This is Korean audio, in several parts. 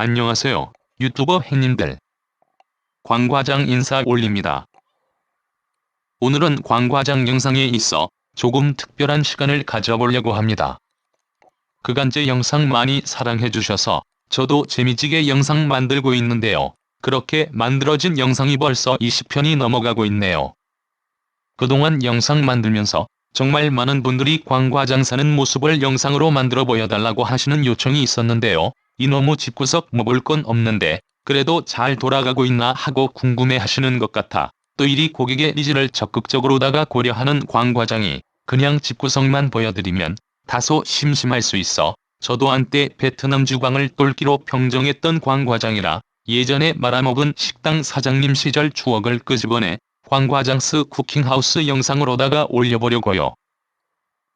안녕하세요, 유튜버 햇님들. 광과장 인사 올립니다. 오늘은 광과장 영상에 있어 조금 특별한 시간을 가져보려고 합니다. 그간 제 영상 많이 사랑해주셔서 저도 재미지게 영상 만들고 있는데요. 그렇게 만들어진 영상이 벌써 20편이 넘어가고 있네요. 그동안 영상 만들면서 정말 많은 분들이 광과장 사는 모습을 영상으로 만들어 보여달라고 하시는 요청이 있었는데요. 이놈의 집구석 볼 건 없는데 그래도 잘 돌아가고 있나 하고 궁금해 하시는 것 같아 또 이리 고객의 니즈를 적극적으로다가 고려하는 광과장이 그냥 집구석만 보여드리면 다소 심심할 수 있어 저도 한때 베트남 주방을 똘끼로 평정했던 광과장이라 예전에 말아먹은 식당 사장님 시절 추억을 끄집어내 광과장스 쿠킹하우스 영상으로다가 올려보려고요.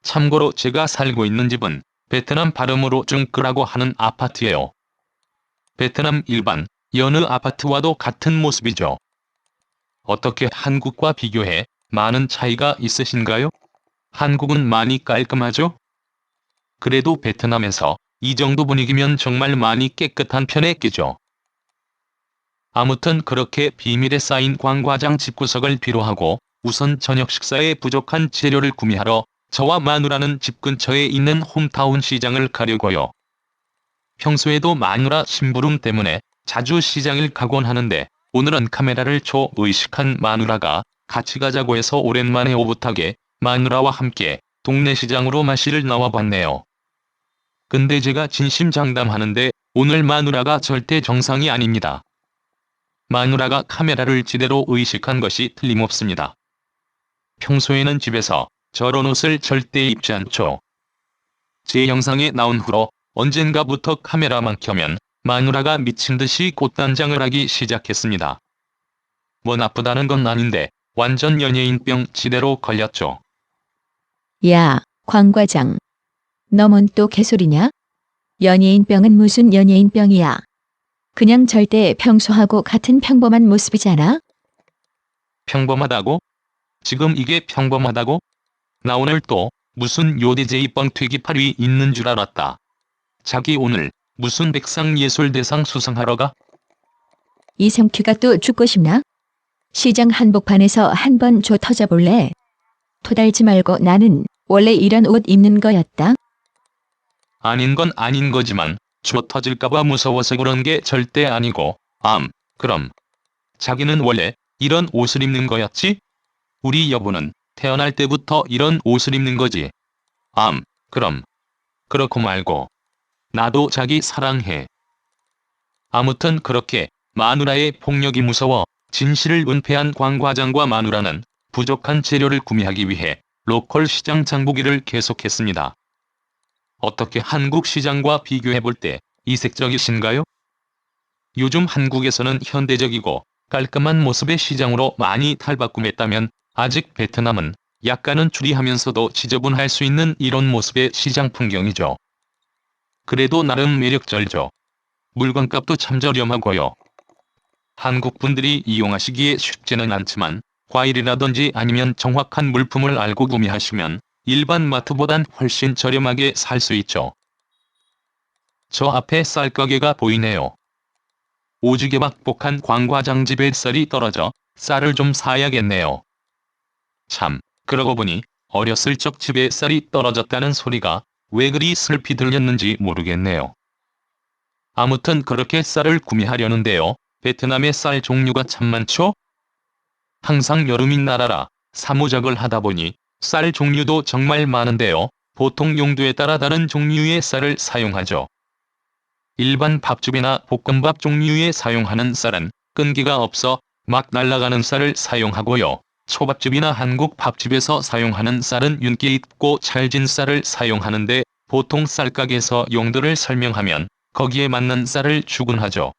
참고로 제가 살고 있는 집은 베트남 발음으로 쭝끄라고 하는 아파트예요. 베트남 일반 여느 아파트와도 같은 모습이죠. 어떻게 한국과 비교해 많은 차이가 있으신가요? 한국은 많이 깔끔하죠? 그래도 베트남에서 이 정도 분위기면 정말 많이 깨끗한 편에 끼죠. 아무튼 그렇게 비밀에 쌓인 광과장 집구석을 필요하고 우선 저녁 식사에 부족한 재료를 구매하러 저와 마누라는 집 근처에 있는 홈타운 시장을 가려고요. 평소에도 마누라 심부름 때문에 자주 시장을 가곤 하는데 오늘은 카메라를 의식한 마누라가 같이 가자고 해서 오랜만에 오붓하게 마누라와 함께 동네 시장으로 마실을 나와봤네요. 근데 제가 진심장담하는데 오늘 마누라가 절대 정상이 아닙니다. 마누라가 카메라를 지대로 의식한 것이 틀림없습니다. 평소에는 집에서 저런 옷을 절대 입지 않죠. 제 영상에 나온 후로 언젠가부터 카메라만 켜면 마누라가 미친듯이 꽃단장을 하기 시작했습니다. 뭐 나쁘다는 건 아닌데 완전 연예인병 지대로 걸렸죠. 야, 광과장. 너뭔 또 개소리냐? 연예인병은 무슨 연예인병이야. 그냥 절대 평소하고 같은 평범한 모습이잖아? 평범하다고? 지금 이게 평범하다고? 나 오늘 또 무슨 요디제이 뻥튀기 8위 있는 줄 알았다. 자기 오늘 무슨 백상예술대상 수상하러 가? 이성큐가 또 죽고 싶나? 시장 한복판에서 한번 줘 터져볼래? 토달지 말고 나는 원래 이런 옷 입는 거였다. 아닌 건 아닌 거지만 줘 터질까봐 무서워서 그런 게 절대 아니고 그럼 자기는 원래 이런 옷을 입는 거였지? 우리 여보는 태어날 때부터 이런 옷을 입는 거지. 그럼 그렇고 말고 나도 자기 사랑해. 아무튼 그렇게 마누라의 폭력이 무서워 진실을 은폐한 광과장과 마누라는 부족한 재료를 구매하기 위해 로컬 시장 장보기를 계속했습니다. 어떻게 한국 시장과 비교해볼 때 이색적이신가요? 요즘 한국에서는 현대적이고 깔끔한 모습의 시장으로 많이 탈바꿈했다면 아직 베트남은 약간은 추리하면서도 지저분할 수 있는 이런 모습의 시장 풍경이죠. 그래도 나름 매력절죠. 물건값도 참 저렴하고요. 한국 분들이 이용하시기에 쉽지는 않지만 과일이라든지 아니면 정확한 물품을 알고 구매하시면 일반 마트보단 훨씬 저렴하게 살 수 있죠. 저 앞에 쌀가게가 보이네요. 오지게 박복한 광과장 집에 쌀이 떨어져 쌀을 좀 사야겠네요. 참, 그러고 보니 어렸을 적 집에 쌀이 떨어졌다는 소리가 왜 그리 슬피 들렸는지 모르겠네요. 아무튼 그렇게 쌀을 구매하려는데요. 베트남의 쌀 종류가 참 많죠? 항상 여름인 나라라 사무작을 하다 보니 쌀 종류도 정말 많은데요. 보통 용도에 따라 다른 종류의 쌀을 사용하죠. 일반 밥집이나 볶음밥 종류에 사용하는 쌀은 끈기가 없어 막 날아가는 쌀을 사용하고요. 초밥집이나 한국 밥집에서 사용하는 쌀은 윤기 있고 찰진 쌀을 사용하는데 보통 쌀가게에서 용도를 설명하면 거기에 맞는 쌀을 주문하죠.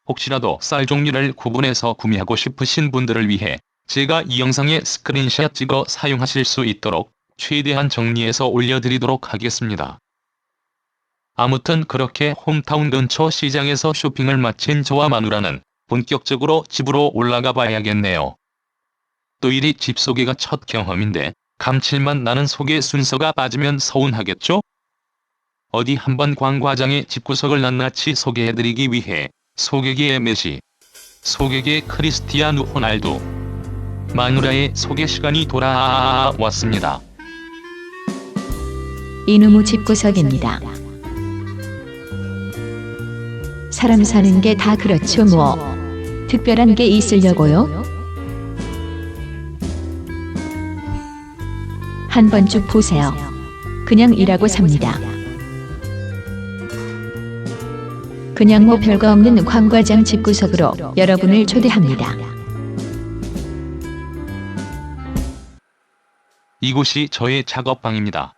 혹시라도 쌀 종류를 구분해서 구매하고 싶으신 분들을 위해 제가 이 영상에 스크린샷 찍어 사용하실 수 있도록 최대한 정리해서 올려드리도록 하겠습니다. 아무튼 그렇게 홈타운 근처 시장에서 쇼핑을 마친 저와 마누라는 본격적으로 집으로 올라가 봐야겠네요. 또 이리 집 소개가 첫 경험인데 감칠맛 나는 소개 순서가 빠지면 서운하겠죠? 어디 한번 광 과장의 집구석을 낱낱이 소개해드리기 위해 소개기의 메시, 소개기의 크리스티아누 호날두, 마누라의 소개 시간이 돌아왔습니다. 이누무 집구석입니다. 사람 사는 게 다 그렇죠 뭐. 특별한 게 있으려고요? 한번 쭉 보세요. 그냥 일하고 삽니다. 그냥 뭐 별거 없는 광과장 집구석으로 여러분을 초대합니다. 이곳이 저의 작업방입니다.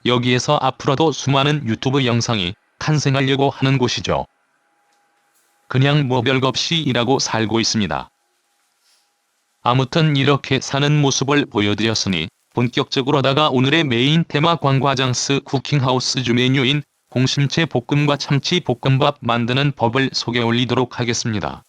여기에서 앞으로도 수많은 유튜브 영상이 탄생하려고 하는 곳이죠. 그냥 뭐 별거 없이 일하고 살고 있습니다. 아무튼 이렇게 사는 모습을 보여드렸으니 본격적으로다가 오늘의 메인 테마 광과장스 쿠킹하우스 주 메뉴인 공심채 볶음과 참치 볶음밥 만드는 법을 소개 올리도록 하겠습니다.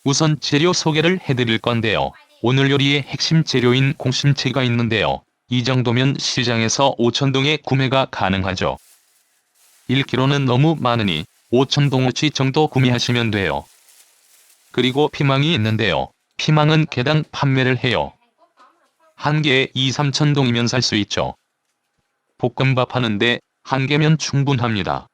우선 재료 소개를 해드릴 건데요. 오늘 요리의 핵심 재료인 공심채가 있는데요. 이 정도면 시장에서 5,000동에 구매가 가능하죠. 1kg는 너무 많으니 5,000동어치 정도 구매하시면 돼요. 그리고 피망이 있는데요. 피망은 개당 판매를 해요. 한 개에 2-3,000동이면 살 수 있죠. 볶음밥 하는데 한 개면 충분합니다.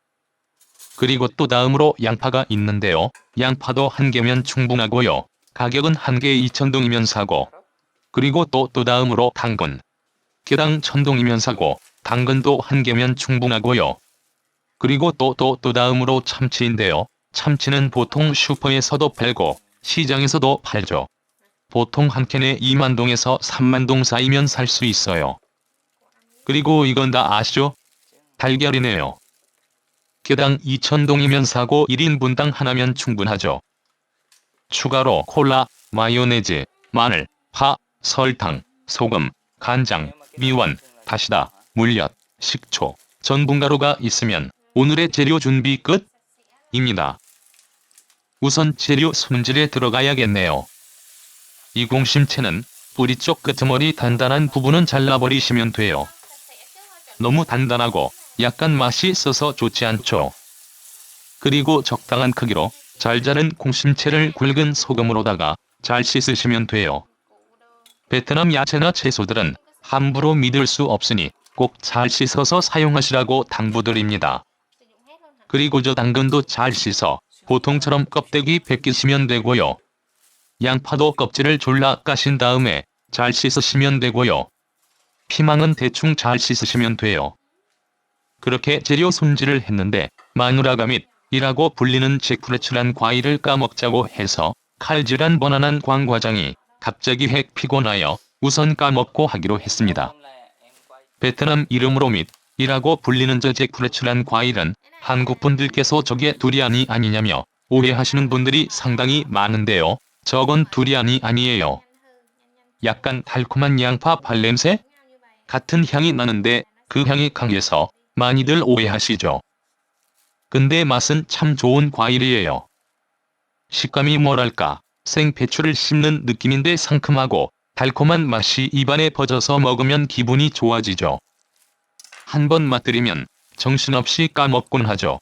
그리고 또 다음으로 양파가 있는데요. 양파도 한 개면 충분하고요. 가격은 한 개에 2,000동이면 사고, 그리고 또 다음으로 당근. 개당 1,000동이면 사고, 당근도 한 개면 충분하고요. 그리고 또 다음으로 참치인데요. 참치는 보통 슈퍼에서도 팔고 시장에서도 팔죠. 보통 한 캔에 20,000동에서 30,000동 사이면 살 수 있어요. 그리고 이건 다 아시죠? 달걀이네요. 개당 2,000동이면 사고 1인분당 하나면 충분하죠. 추가로 콜라, 마요네즈, 마늘, 파, 설탕, 소금, 간장, 미원, 다시다, 물엿, 식초, 전분가루가 있으면 오늘의 재료 준비 끝입니다. 우선 재료 손질에 들어가야겠네요. 이 공심채는 뿌리 쪽 끄트머리 단단한 부분은 잘라버리시면 돼요. 너무 단단하고 약간 맛이 있어서 좋지 않죠. 그리고 적당한 크기로 잘 자른 공심채를 굵은 소금으로다가 잘 씻으시면 돼요. 베트남 야채나 채소들은 함부로 믿을 수 없으니 꼭 잘 씻어서 사용하시라고 당부드립니다. 그리고 저 당근도 잘 씻어 보통처럼 껍데기 벗기시면 되고요. 양파도 껍질을 졸라 까신 다음에 잘 씻으시면 되고요. 피망은 대충 잘 씻으시면 돼요. 그렇게 재료 손질을 했는데 마누라가 밑이라고 불리는 잭프루트란 과일을 까먹자고 해서 칼질한 번안한 광과장이 갑자기 핵 피곤하여 우선 까먹고 하기로 했습니다. 베트남 이름으로 밑이라고 불리는 저 잭프루트란 과일은 한국 분들께서 저게 두리안이 아니냐며 오해하시는 분들이 상당히 많은데요. 저건 두리안이 아니에요. 약간 달콤한 양파 발냄새? 같은 향이 나는데 그 향이 강해서 많이들 오해하시죠. 근데 맛은 참 좋은 과일이에요. 식감이 뭐랄까 생배추를 씹는 느낌인데 상큼하고 달콤한 맛이 입안에 퍼져서 먹으면 기분이 좋아지죠. 한번 맛들이면 정신없이 까먹곤 하죠.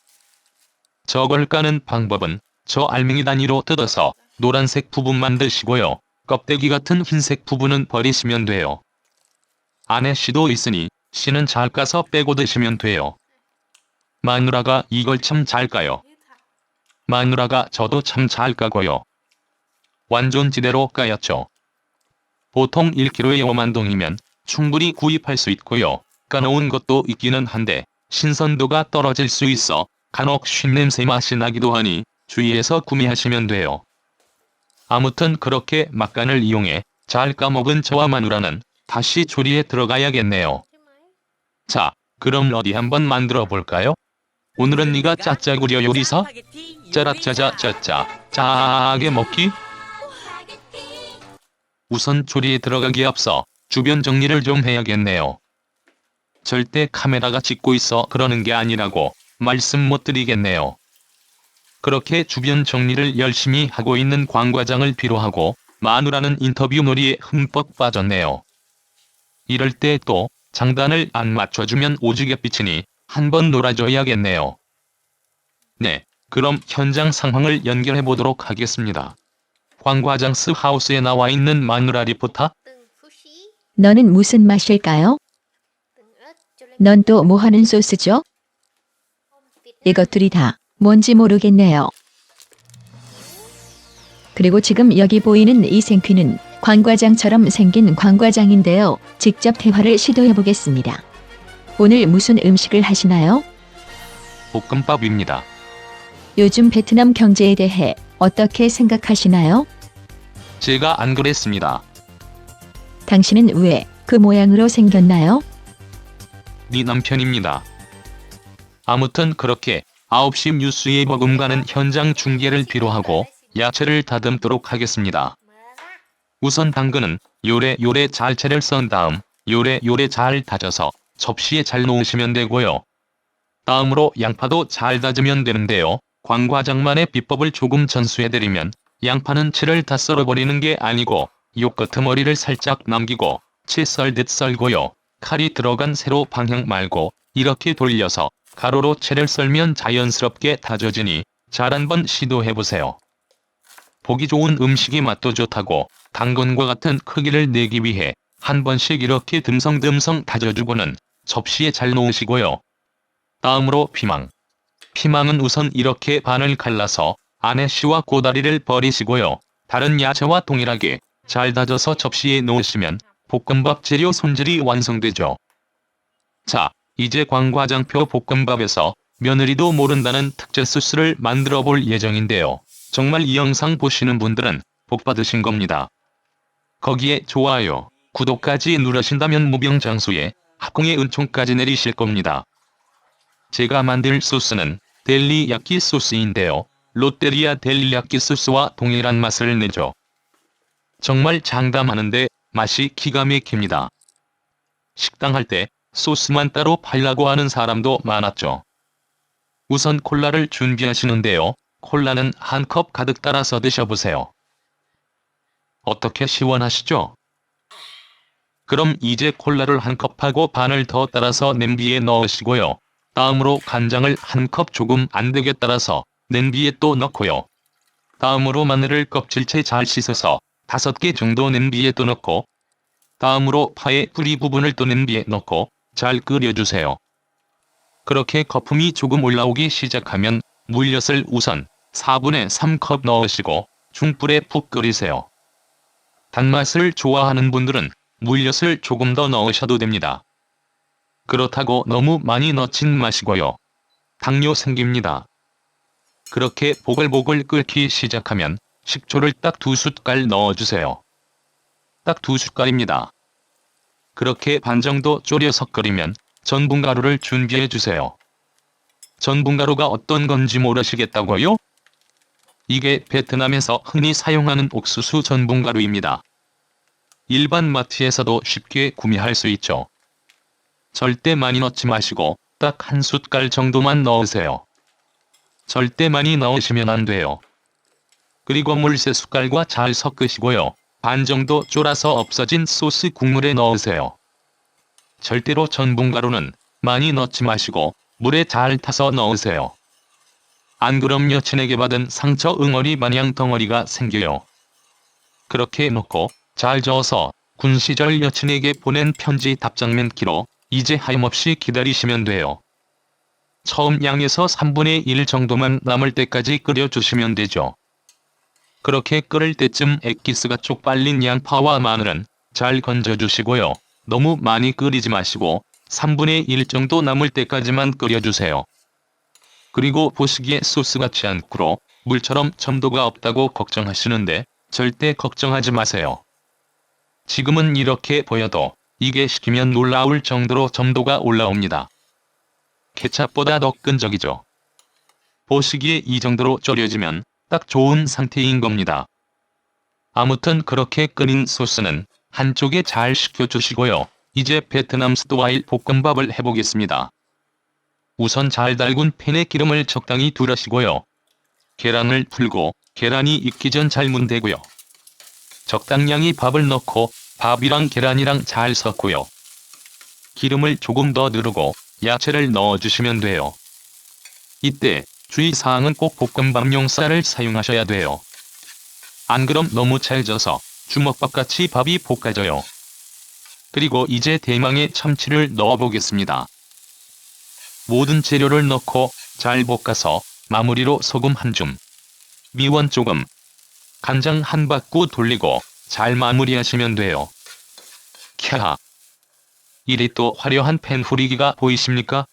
저걸 까는 방법은 저 알맹이 단위로 뜯어서 노란색 부분만 드시고요. 껍데기 같은 흰색 부분은 버리시면 돼요. 안에 씨도 있으니 씨는 잘 까서 빼고 드시면 돼요. 마누라가 이걸 참 잘 까요. 마누라가 저도 참 잘 까고요. 완전 지대로 까였죠. 보통 1kg에 50,000동이면 충분히 구입할 수 있고요. 까놓은 것도 있기는 한데 신선도가 떨어질 수 있어 간혹 쉰냄새 맛이 나기도 하니 주의해서 구매하시면 돼요. 아무튼 그렇게 막간을 이용해 잘 까먹은 저와 마누라는 다시 조리에 들어가야겠네요. 자, 그럼 어디 한번 만들어 볼까요? 오늘은 네가 짜짜구려 요리사? 짜라짜자짜짜 짜게 먹기? 우선 조리에 들어가기에 앞서 주변 정리를 좀 해야겠네요. 절대 카메라가 찍고 있어 그러는 게 아니라고 말씀 못 드리겠네요. 그렇게 주변 정리를 열심히 하고 있는 광과장을 비로하고 마누라는 인터뷰 놀이에 흠뻑 빠졌네요. 이럴 때 또 장단을 안 맞춰주면 오지게 삐치니 한번 놀아줘야겠네요. 네, 그럼 현장 상황을 연결해 보도록 하겠습니다. 광과장스 하우스에 나와 있는 마누라 리포터. 너는 무슨 맛일까요? 넌 또 뭐 하는 소스죠? 이것들이 다 뭔지 모르겠네요. 그리고 지금 여기 보이는 이 생퀴는 광과장처럼 생긴 광과장인데요. 직접 대화를 시도해 보겠습니다. 오늘 무슨 음식을 하시나요? 볶음밥입니다. 요즘 베트남 경제에 대해 어떻게 생각하시나요? 제가 안 그랬습니다. 당신은 왜 그 모양으로 생겼나요? 네 남편입니다. 아무튼 그렇게 9시 뉴스에 버금가는 현장 중계를 필요하고 야채를 다듬도록 하겠습니다. 우선 당근은 요래 잘 채를 썬 다음 요래 잘 다져서 접시에 잘 놓으시면 되고요. 다음으로 양파도 잘 다지면 되는데요. 광과장만의 비법을 조금 전수해드리면 양파는 채를 다 썰어버리는 게 아니고 요 끄트머리를 살짝 남기고 채 썰듯 썰고요. 칼이 들어간 세로 방향 말고 이렇게 돌려서 가로로 채를 썰면 자연스럽게 다져지니 잘 한번 시도해보세요. 보기 좋은 음식이 맛도 좋다고 당근과 같은 크기를 내기 위해 한 번씩 이렇게 듬성듬성 다져주고는 접시에 잘 놓으시고요. 다음으로 피망. 피망은 우선 이렇게 반을 갈라서 안에 씨와 고다리를 버리시고요. 다른 야채와 동일하게 잘 다져서 접시에 놓으시면 볶음밥 재료 손질이 완성되죠. 자, 이제 광과장표 볶음밥에서 며느리도 모른다는 특제 소스를 만들어 볼 예정인데요. 정말 이 영상 보시는 분들은 복 받으신 겁니다. 거기에 좋아요, 구독까지 누르신다면 무병장수에 합공의 은총까지 내리실 겁니다. 제가 만들 소스는 델리야끼 소스인데요. 롯데리아 델리야끼 소스와 동일한 맛을 내죠. 정말 장담하는데 맛이 기가 막힙니다. 식당 할 때 소스만 따로 팔라고 하는 사람도 많았죠. 우선 콜라를 준비하시는데요. 콜라는 한 컵 가득 따라서 드셔보세요. 어떻게 시원하시죠? 그럼 이제 콜라를 한 컵하고 반을 더 따라서 냄비에 넣으시고요. 다음으로 간장을 한 컵 조금 안되게 따라서 냄비에 또 넣고요. 다음으로 마늘을 껍질째 잘 씻어서 5개 정도 냄비에 또 넣고, 다음으로 파의 뿌리 부분을 또 냄비에 넣고 잘 끓여주세요. 그렇게 거품이 조금 올라오기 시작하면 물엿을 우선 4분의 3컵 넣으시고 중불에 푹 끓이세요. 단맛을 좋아하는 분들은 물엿을 조금 더 넣으셔도 됩니다. 그렇다고 너무 많이 넣진 마시고요. 당뇨 생깁니다. 그렇게 보글보글 끓기 시작하면 식초를 딱 2숟갈 넣어주세요. 딱 2숟갈입니다. 그렇게 반 정도 졸여서 끓이면 전분가루를 준비해주세요. 전분가루가 어떤 건지 모르시겠다고요? 이게 베트남에서 흔히 사용하는 옥수수 전분가루입니다. 일반 마트에서도 쉽게 구매할 수 있죠. 절대 많이 넣지 마시고 딱 1숟갈 정도만 넣으세요. 절대 많이 넣으시면 안 돼요. 그리고 물 3숟갈과 잘 섞으시고요. 반 정도 졸아서 없어진 소스 국물에 넣으세요. 절대로 전분가루는 많이 넣지 마시고 물에 잘 타서 넣으세요. 안 그럼 여친에게 받은 상처 응어리 마냥 덩어리가 생겨요. 그렇게 넣고 잘 저어서 군 시절 여친에게 보낸 편지 답장면 키로 이제 하염없이 기다리시면 돼요. 처음 양에서 3분의 1 정도만 남을 때까지 끓여주시면 되죠. 그렇게 끓을 때쯤 액기스가 쪽 빨린 양파와 마늘은 잘 건져주시고요. 너무 많이 끓이지 마시고 3분의 1 정도 남을 때까지만 끓여주세요. 그리고 보시기에 소스같지 않고 물처럼 점도가 없다고 걱정하시는데 절대 걱정하지 마세요. 지금은 이렇게 보여도 이게 식히면 놀라울 정도로 점도가 올라옵니다. 케찹보다 더 끈적이죠. 보시기에 이 정도로 졸여지면 딱 좋은 상태인 겁니다. 아무튼 그렇게 끓인 소스는 한쪽에 잘 식혀주시고요. 이제 베트남 스타일 볶음밥을 해보겠습니다. 우선 잘 달군 팬에 기름을 적당히 두르시고요. 계란을 풀고 계란이 익기 전 잘 문대고요. 적당량의 밥을 넣고 밥이랑 계란이랑 잘 섞고요. 기름을 조금 더 두르고 야채를 넣어주시면 돼요. 이때 주의사항은 꼭 볶음밥용 쌀을 사용하셔야 돼요. 안 그럼 너무 찰져서 주먹밥같이 밥이 볶아져요. 그리고 이제 대망의 참치를 넣어보겠습니다. 모든 재료를 넣고 잘 볶아서 마무리로 소금 한 줌, 미원 조금, 간장 한 바퀴 돌리고 잘 마무리하시면 돼요. 캬! 이리 또 화려한 팬 후리기가 보이십니까?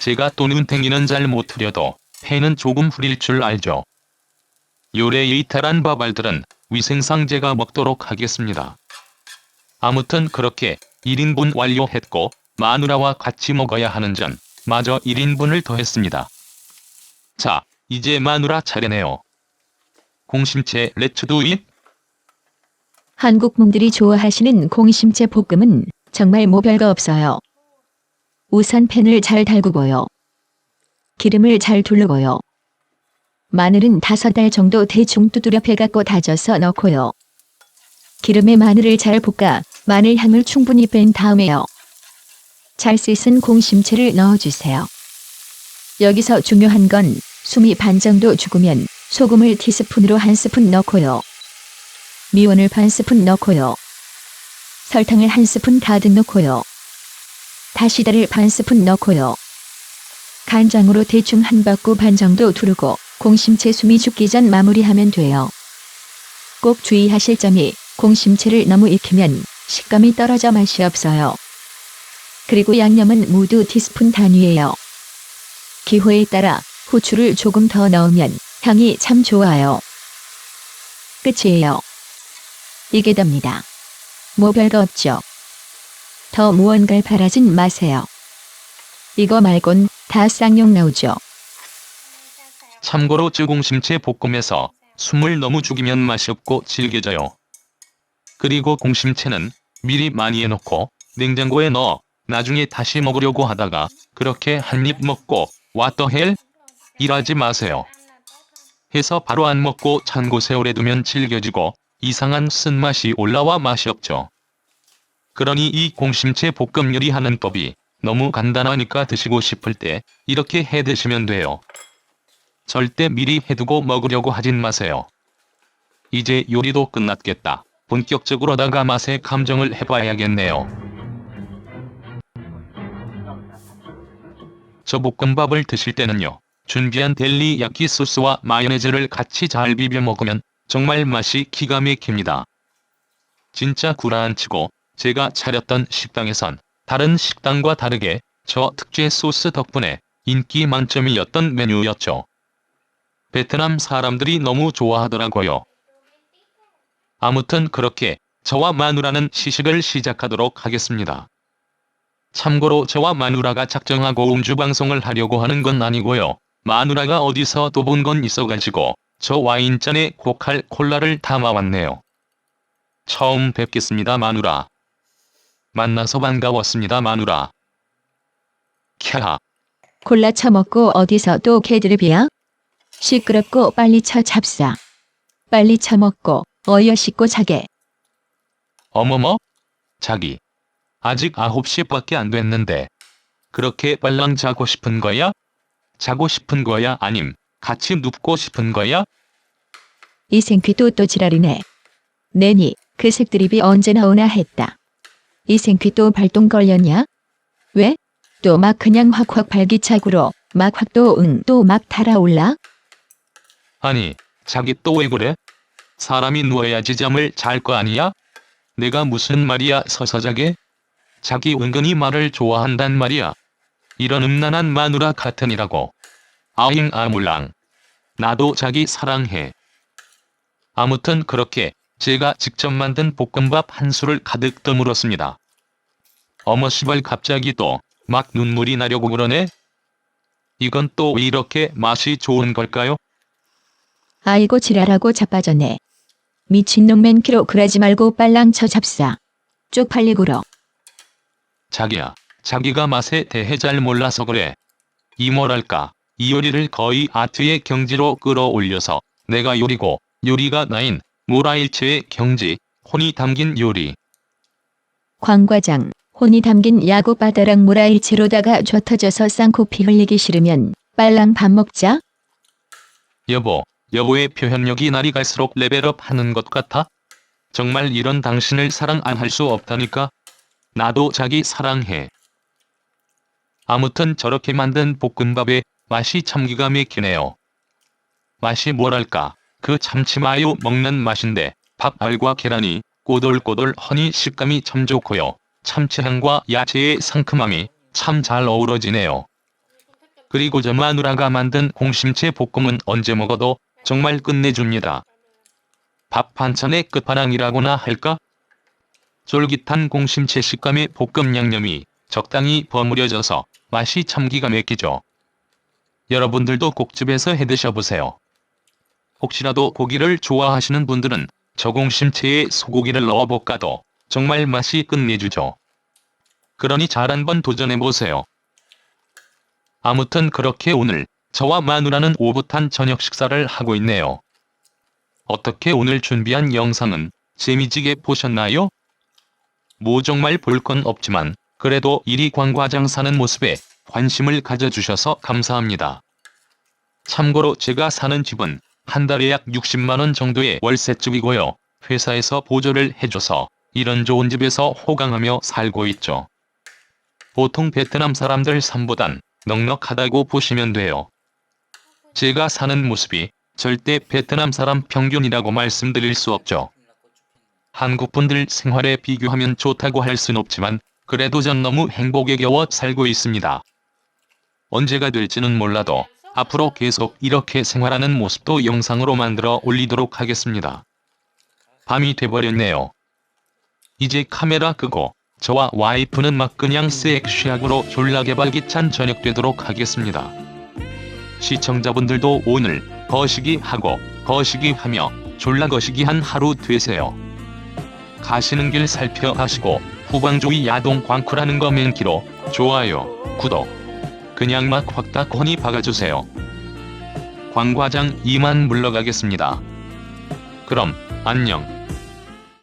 제가 또 눈탱이는 잘 못 흐려도 팬은 조금 후릴 줄 알죠. 요래 이탈한 밥알들은 위생상 제가 먹도록 하겠습니다. 아무튼 그렇게 1인분 완료했고 마누라와 같이 먹어야 하는 점 마저 1인분을 더했습니다. 자, 이제 마누라 차례네요. 공심채 렛츠 두 잇. 한국 분들이 좋아하시는 공심채 볶음은 정말 뭐 별거 없어요. 우선 팬을 잘 달구고요. 기름을 잘 두르고요. 마늘은 5알 정도 대충 두드려 패갖고 다져서 넣고요. 기름에 마늘을 잘 볶아 마늘 향을 충분히 뺀 다음에요. 잘 씻은 공심채를 넣어주세요. 여기서 중요한 건 숨이 반 정도 죽으면 소금을 티스푼으로 1스푼 넣고요. 미원을 반 스푼 넣고요. 설탕을 1스푼 가득 넣고요. 다시다를 반 스푼 넣고요. 간장으로 대충 한 바퀴 반 정도 두르고 공심채 숨이 죽기 전 마무리하면 돼요. 꼭 주의하실 점이 공심채를 너무 익히면 식감이 떨어져 맛이 없어요. 그리고 양념은 모두 티스푼 단위예요. 기호에 따라 후추를 조금 더 넣으면 향이 참 좋아요. 끝이에요. 이게 답니다. 뭐 별거 없죠. 더 무언가를 바라진 마세요. 이거 말곤 다 쌍욕 나오죠. 참고로 쯔공심채 볶음에서 숨을 너무 죽이면 맛이 없고 질겨져요. 그리고 공심채는 미리 많이 해놓고 냉장고에 넣어 나중에 다시 먹으려고 하다가 그렇게 한 입 먹고 왓더 헬? 일하지 마세요. 해서 바로 안 먹고 찬 곳에 오래 두면 질겨지고 이상한 쓴맛이 올라와 맛이 없죠. 그러니 이 공심채 볶음 요리하는 법이 너무 간단하니까 드시고 싶을 때 이렇게 해 드시면 돼요. 절대 미리 해두고 먹으려고 하진 마세요. 이제 요리도 끝났겠다. 본격적으로 다가 맛의 감정을 해봐야겠네요. 저 볶음밥을 드실 때는요. 준비한 델리야끼 소스와 마요네즈를 같이 잘 비벼 먹으면 정말 맛이 기가 막힙니다. 진짜 구라안치고 제가 차렸던 식당에선 다른 식당과 다르게 저 특제 소스 덕분에 인기 만점이었던 메뉴였죠. 베트남 사람들이 너무 좋아하더라고요. 아무튼 그렇게 저와 마누라는 시식을 시작하도록 하겠습니다. 참고로 저와 마누라가 작정하고 음주방송을 하려고 하는 건 아니고요. 마누라가 어디서 또 본 건 있어가지고 저 와인잔에 고칼 콜라를 담아왔네요. 처음 뵙겠습니다 마누라. 만나서 반가웠습니다 마누라. 캬. 콜라 처먹고 어디서 또 개드립이야? 시끄럽고 빨리 쳐 잡사. 빨리 처먹고 어여 씻고 자게. 어머머? 자기. 아직 9시밖에 안 됐는데. 그렇게 빨랑 자고 싶은 거야? 자고 싶은 거야 아님 같이 눕고 싶은 거야? 이 생퀴 또 지랄이네. 내니 그 색드립이 언제 나오나 했다. 이 생퀴 또 발동 걸렸냐? 왜? 또 막 그냥 확확 발기차구로 막 확 또 또 막 달아올라? 아니 자기 또 왜 그래? 사람이 누워야지 잠을 잘 거 아니야? 내가 무슨 말이야 서서 자게? 자기 은근히 말을 좋아한단 말이야. 이런 음란한 마누라 같으니라고. 아잉 아물랑. 나도 자기 사랑해. 아무튼 그렇게 제가 직접 만든 볶음밥 한 수를 가득 떠물었습니다. 어머 시발 갑자기 또 막 눈물이 나려고 그러네? 이건 또 왜 이렇게 맛이 좋은 걸까요? 아이고 지랄하고 자빠졌네. 미친놈맨 키로 그러지 말고 빨랑 쳐 잡사. 쪽팔리구러. 자기야, 자기가 맛에 대해 잘 몰라서 그래. 이 뭐랄까, 이 요리를 거의 아트의 경지로 끌어올려서 내가 요리고 요리가 나인 모라일체의 경지, 혼이 담긴 요리. 광과장, 혼이 담긴 야구바다락 모라일체로다가 젖터져서 쌍코피 흘리기 싫으면 빨랑 밥 먹자. 여보의 표현력이 날이 갈수록 레벨업 하는 것 같아? 정말 이런 당신을 사랑 안 할 수 없다니까? 나도 자기 사랑해. 아무튼 저렇게 만든 볶음밥의 맛이 참 기가 막히네요. 맛이 뭐랄까, 그 참치마요 먹는 맛인데 밥알과 계란이 꼬들꼬들하니 식감이 참 좋고요. 참치향과 야채의 상큼함이 참 잘 어우러지네요. 그리고 저 마누라가 만든 공심채 볶음은 언제 먹어도 정말 끝내줍니다. 밥 반찬의 끝판왕이라고나 할까? 쫄깃한 공심채 식감의 볶음 양념이 적당히 버무려져서 맛이 참 기가 막히죠. 여러분들도 꼭 집에서 해드셔보세요. 혹시라도 고기를 좋아하시는 분들은 저 공심채에 소고기를 넣어 볶아도 정말 맛이 끝내주죠. 그러니 잘 한번 도전해보세요. 아무튼 그렇게 오늘 저와 마누라는 오붓한 저녁 식사를 하고 있네요. 어떻게 오늘 준비한 영상은 재미지게 보셨나요? 뭐 정말 볼 건 없지만 그래도 이리 광과장 사는 모습에 관심을 가져주셔서 감사합니다. 참고로 제가 사는 집은 한 달에 약 60만원 정도의 월세집이고요. 회사에서 보조를 해줘서 이런 좋은 집에서 호강하며 살고 있죠. 보통 베트남 사람들 삶보단 넉넉하다고 보시면 돼요. 제가 사는 모습이 절대 베트남 사람 평균이라고 말씀드릴 수 없죠. 한국 분들 생활에 비교하면 좋다고 할 순 없지만 그래도 전 너무 행복에 겨워 살고 있습니다. 언제가 될지는 몰라도 앞으로 계속 이렇게 생활하는 모습도 영상으로 만들어 올리도록 하겠습니다. 밤이 돼버렸네요. 이제 카메라 끄고 저와 와이프는 막 그냥 섹시하고로 졸라게 발기찬 저녁 되도록 하겠습니다. 시청자분들도 오늘 거시기하고 거시기하며 졸라 거시기한 하루 되세요. 가시는 길 살펴하시고 후방조이 야동 광쿠라는 거 맨키로 좋아요, 구독 그냥 막 확딱허니 박아주세요. 광과장 이만 물러가겠습니다. 그럼 안녕.